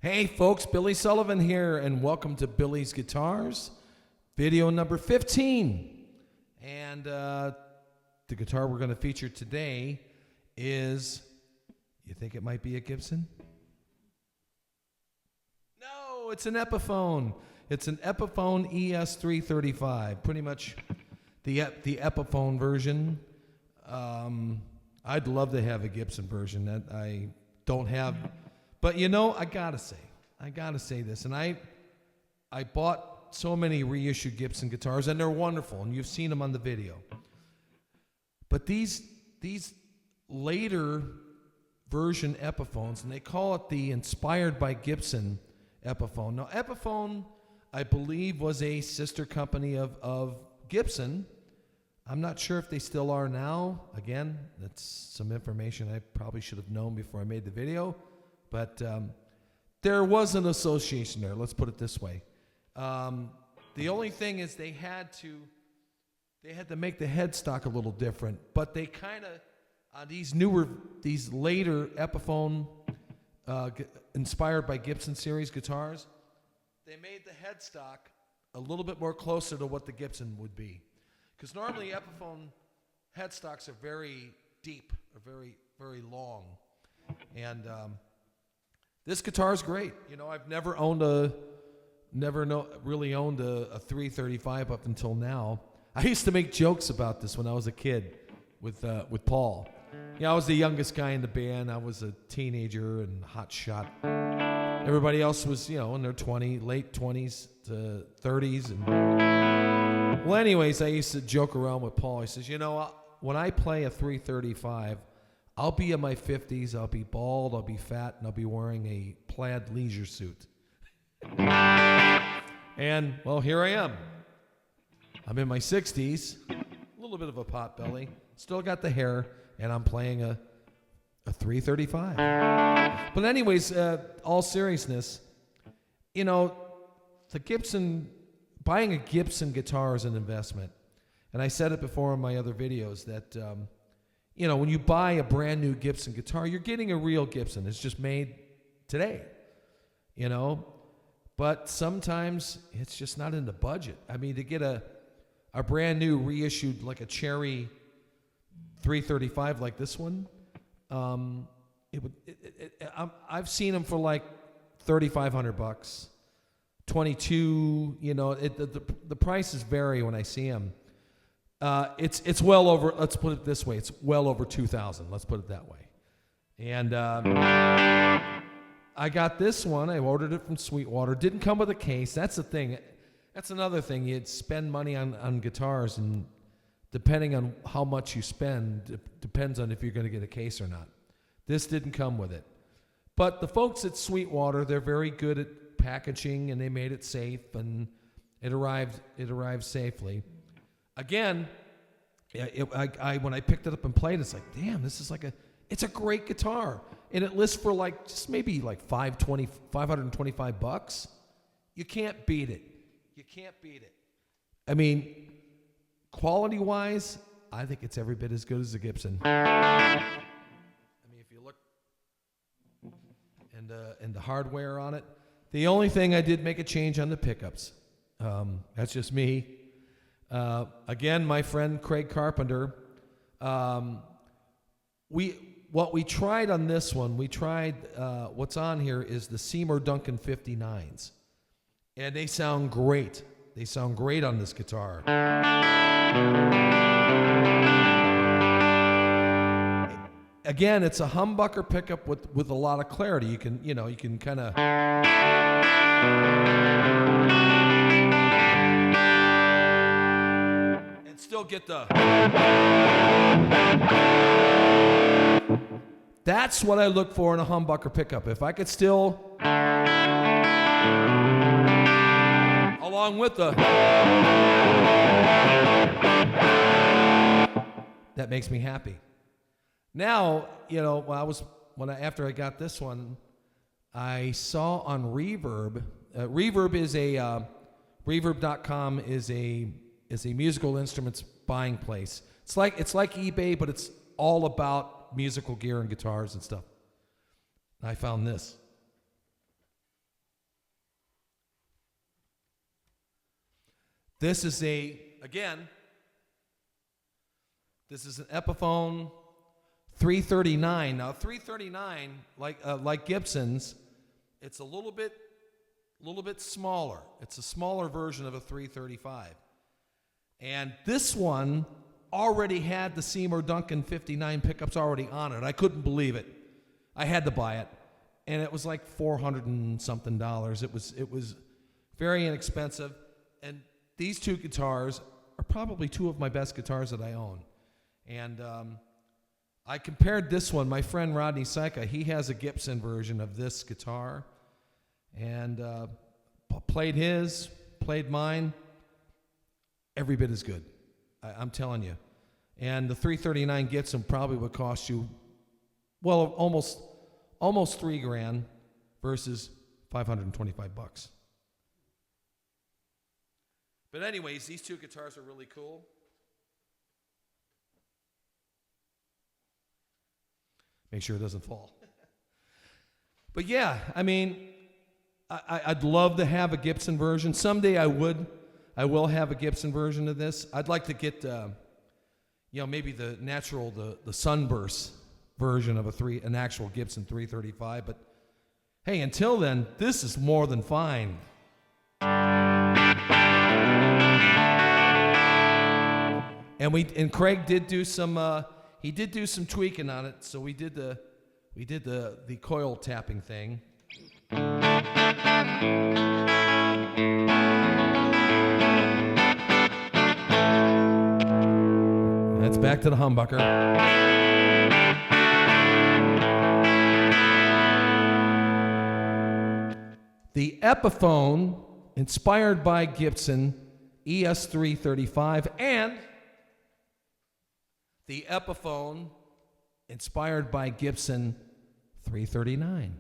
Hey folks, Billy Sullivan here, and welcome to Billy's Guitars, video number 15. And the guitar we're going to feature today is, you think it might be a Gibson? No, it's an Epiphone. It's an Epiphone ES335, pretty much the Epiphone version. I'd love to have a Gibson version that I don't have. But you know, I gotta say this, and I bought so many reissued Gibson guitars, and they're wonderful, and you've seen them on the video. But these later version Epiphones, and they call it the Inspired by Gibson Epiphone. Now, Epiphone, I believe, was a sister company of Gibson. I'm not sure if they still are now. Again, that's some information I probably should have known before I made the video. But there was an association there, let's put it this way. The only thing is they had to make the headstock a little different, but they kind of, these later Epiphone inspired by Gibson series guitars, they made the headstock a little bit more closer to what the Gibson would be. Because normally Epiphone headstocks are very deep, or very, very long. And this guitar is great. You know, I've never really owned a 335 up until now. I used to make jokes about this when I was a kid with Paul. Yeah, I was the youngest guy in the band. I was a teenager and hot shot. Everybody else was, you know, in their late 20s to 30s. And well, anyways, I used to joke around with Paul. He says, you know, when I play a 335, I'll be in my 50s, I'll be bald, I'll be fat, and I'll be wearing a plaid leisure suit. And, well, here I am. I'm in my 60s, a little bit of a pot belly, still got the hair, and I'm playing a 335. But anyways, all seriousness, you know, buying a Gibson guitar is an investment. And I said it before in my other videos that, you know, when you buy a brand new Gibson guitar, you're getting a real Gibson. It's just made today, you know. But sometimes it's just not in the budget. I mean, to get a brand new reissued, like a Cherry 335 like this one, I've seen them for like $3,500, 22. You know, the prices vary when I see them. It's well over, let's put it this way, it's well over 2,000, let's put it that way. And I got this one, I ordered it from Sweetwater, didn't come with a case. That's the thing, that's another thing, you'd spend money on guitars, and depending on how much you spend, depends on if you're going to get a case or not. This didn't come with it. But the folks at Sweetwater, they're very good at packaging, and they made it safe, and it arrived safely. Again, when I picked it up and played, it's like, damn, it's a great guitar. And it lists for like, just maybe like $525. You can't beat it. You can't beat it. I mean, quality-wise, I think it's every bit as good as a Gibson. I mean, if you look and the hardware on it, the only thing I did make a change on the pickups. That's just me. Again, my friend Craig Carpenter, what we tried on this one, what's on here is the Seymour Duncan 59s. And they sound great. They sound great on this guitar. Again, it's a humbucker pickup with a lot of clarity. You can kind of... still get the... That's what I look for in a humbucker pickup. If I could still... along with the... that makes me happy. Now, you know, after I got this one, I saw on Reverb... Reverb is a... Reverb.com is a musical instruments buying place. It's like eBay, but it's all about musical gear and guitars and stuff. And I found this. This is again, this is an Epiphone 339. Now 339, like Gibson's, it's a little bit smaller. It's a smaller version of a 335. And this one already had the Seymour Duncan 59 pickups already on it. I couldn't believe it. I had to buy it. And it was like $400 and something. It was very inexpensive. And these two guitars are probably two of my best guitars that I own. And I compared this one. My friend Rodney Syka, he has a Gibson version of this guitar. And played his, played mine. Every bit as good. I'm telling you. And the 339 Gibson probably would cost you, well, almost $3,000 versus $525. But anyways, these two guitars are really cool. Make sure it doesn't fall. But yeah, I mean, I'd love to have a Gibson version. Someday I will have a Gibson version of this. I'd like to get, maybe the Sunburst version of an actual Gibson 335. But hey, until then, this is more than fine. And Craig did do some tweaking on it. So we did the coil tapping thing. That's back to the humbucker. The Epiphone, inspired by Gibson ES335, and the Epiphone, inspired by Gibson 339.